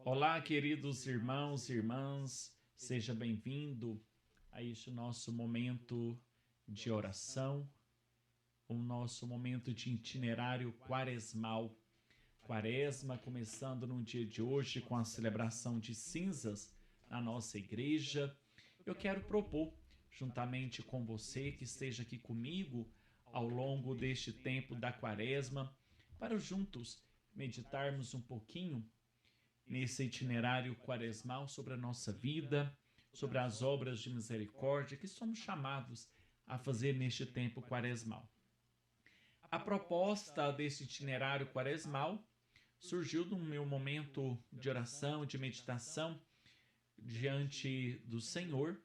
Olá, queridos irmãos e irmãs, seja bem-vindo a este nosso momento de oração, o nosso momento de itinerário quaresmal. Quaresma começando no dia de hoje com a celebração de cinzas na nossa igreja. Eu quero propor, juntamente com você que esteja aqui comigo ao longo deste tempo da Quaresma, para juntos meditarmos um pouquinho nesse itinerário quaresmal sobre a nossa vida, sobre as obras de misericórdia que somos chamados a fazer neste tempo quaresmal. A proposta desse itinerário quaresmal surgiu no meu momento de oração, de meditação diante do Senhor,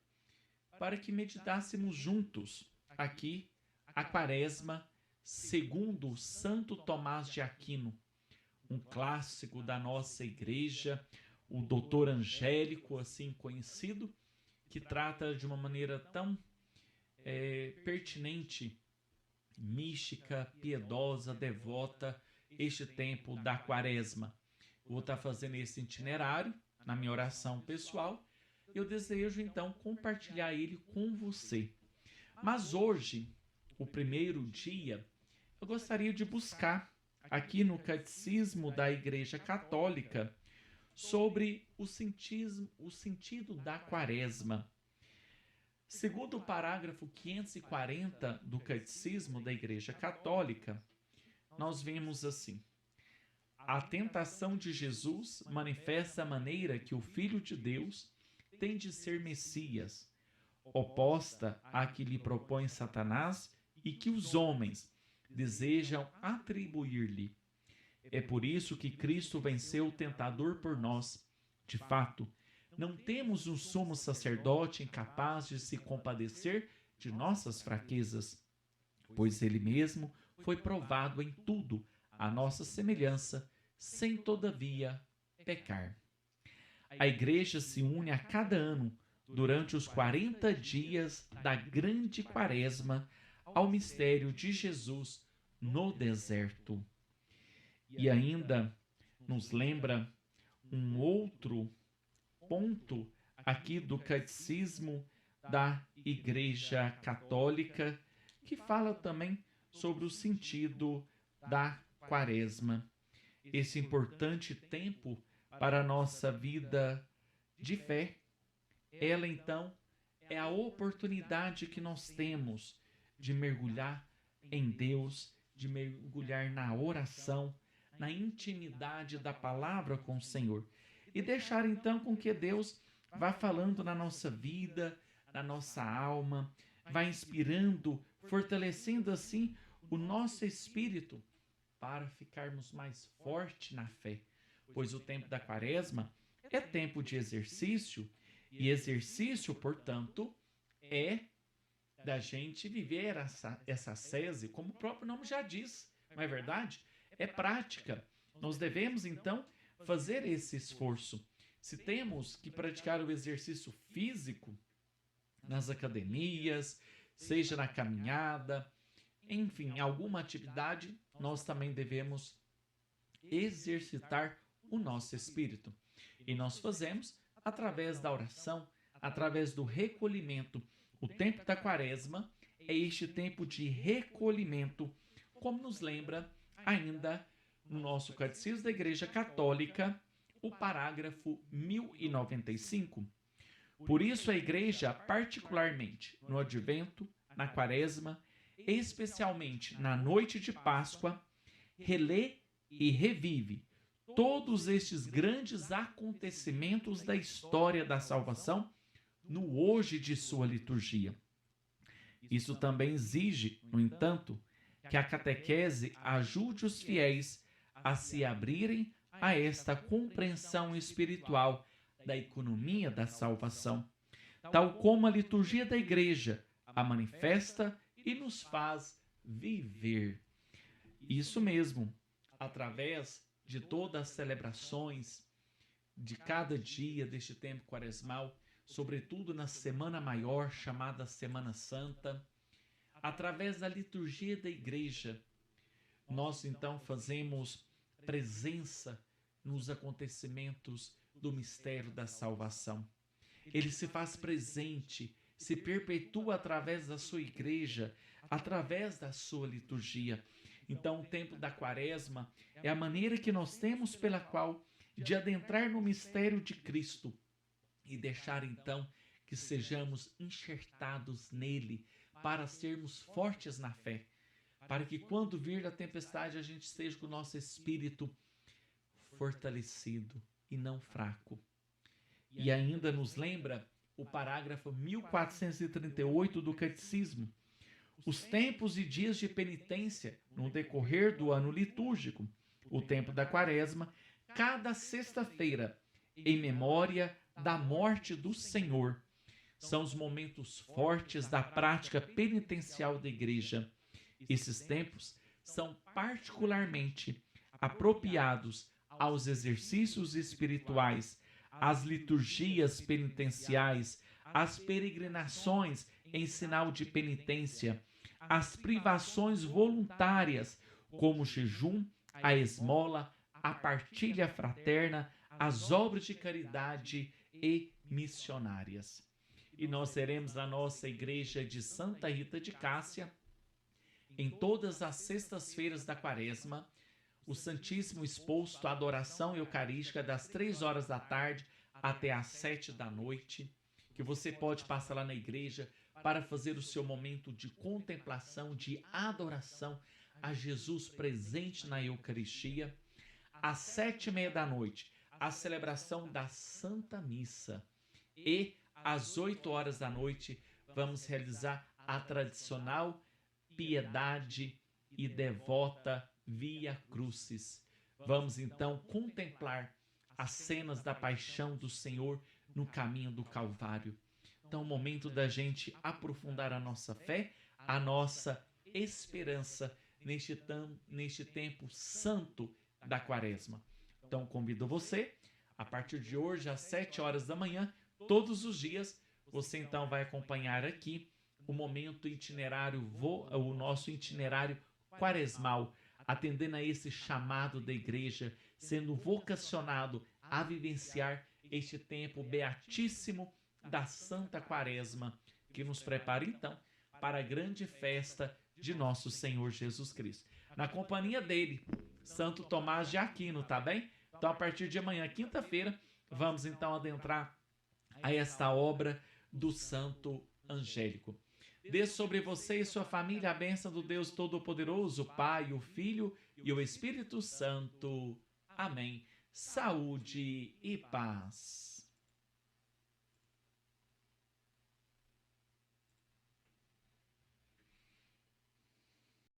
para que meditássemos juntos aqui a Quaresma segundo Santo Tomás de Aquino, um clássico da nossa igreja, o doutor Angélico, assim conhecido, que trata de uma maneira tão pertinente, mística, piedosa, devota, este tempo da Quaresma. Vou estar fazendo esse itinerário na minha oração pessoal. Eu desejo então compartilhar ele com você. Mas hoje, o primeiro dia, eu gostaria de buscar aqui no Catecismo da Igreja Católica sobre o sentido da Quaresma. Segundo o parágrafo 540 do Catecismo da Igreja Católica, nós vemos assim: a tentação de Jesus manifesta a maneira que o Filho de Deus tem de ser Messias, oposta à que lhe propõe Satanás e que os homens desejam atribuir-lhe. É por isso que Cristo venceu o tentador por nós. De fato, não temos um sumo sacerdote incapaz de se compadecer de nossas fraquezas, pois ele mesmo foi provado em tudo à nossa semelhança, sem todavia pecar. A igreja se une a cada ano, durante os 40 dias da grande Quaresma, ao mistério de Jesus no deserto. E ainda nos lembra um outro ponto aqui do Catecismo da Igreja Católica, que fala também sobre o sentido da Quaresma. Esse importante tempo para a nossa vida de fé. Ela, então, é a oportunidade que nós temos de mergulhar em Deus, de mergulhar na oração, na intimidade da palavra com o Senhor. E deixar, então, com que Deus vá falando na nossa vida, na nossa alma, vá inspirando, fortalecendo, assim, o nosso espírito para ficarmos mais fortes na fé. Pois o tempo da Quaresma é tempo de exercício, e exercício, portanto, é da gente viver essa ascese, como o próprio nome já diz, não é verdade? É prática. Nós devemos, então, fazer esse esforço. Se temos que praticar o exercício físico nas academias, seja na caminhada, enfim, alguma atividade, nós também devemos exercitar o nosso espírito. E nós fazemos através da oração, através do recolhimento. O tempo da Quaresma é este tempo de recolhimento, como nos lembra ainda no nosso Catecismo da Igreja Católica, o parágrafo 1095. Por isso a Igreja, particularmente no Advento, na Quaresma, especialmente na noite de Páscoa, relê e revive todos estes grandes acontecimentos da história da salvação no hoje de sua liturgia. Isso também exige, no entanto, que a catequese ajude os fiéis a se abrirem a esta compreensão espiritual da economia da salvação, tal como a liturgia da Igreja a manifesta e nos faz viver. Isso mesmo, através de todas as celebrações de cada dia deste tempo quaresmal, sobretudo na Semana Maior, chamada Semana Santa, através da liturgia da Igreja, nós então fazemos presença nos acontecimentos do mistério da salvação. Ele se faz presente, se perpetua através da sua igreja, através da sua liturgia. Então, o tempo da Quaresma é a maneira que nós temos pela qual de adentrar no mistério de Cristo e deixar então que sejamos enxertados nele para sermos fortes na fé, para que quando vir a tempestade a gente esteja com o nosso espírito fortalecido e não fraco. E ainda nos lembra o parágrafo 1438 do Catecismo. Os tempos e dias de penitência no decorrer do ano litúrgico, o tempo da Quaresma, cada sexta-feira, em memória da morte do Senhor, são os momentos fortes da prática penitencial da Igreja. Esses tempos são particularmente apropriados aos exercícios espirituais, às liturgias penitenciais, às peregrinações em sinal de penitência, às privações voluntárias, como o jejum, a esmola, a partilha fraterna, as obras de caridade e missionárias. E nós teremos a nossa igreja de Santa Rita de Cássia, em todas as sextas-feiras da Quaresma, o Santíssimo exposto à adoração eucarística das 3 horas da tarde até às 7 da noite, que você pode passar lá na igreja para fazer o seu momento de contemplação, de adoração a Jesus presente na Eucaristia. Às 7h30 da noite, a celebração da Santa Missa. E às 8 horas da noite, vamos realizar a tradicional piedade e devota Via Crucis. Vamos então contemplar as cenas da paixão do Senhor no caminho do Calvário. Então, é o momento da gente aprofundar a nossa fé, a nossa esperança neste tempo santo da Quaresma. Então, convido você, a partir de hoje, às 7 horas da manhã, todos os dias, você então vai acompanhar aqui o momento itinerário, o nosso itinerário quaresmal, atendendo a esse chamado da igreja, sendo vocacionado a vivenciar este tempo beatíssimo da Santa Quaresma, que nos prepara então para a grande festa de nosso Senhor Jesus Cristo. Na companhia dele, Santo Tomás de Aquino, tá bem? Então, a partir de amanhã, quinta-feira, vamos então adentrar a esta obra do Santo Angélico. Dê sobre você e sua família a bênção do Deus Todo-Poderoso, o Pai, o Filho e o Espírito Santo. Amém. Saúde e paz.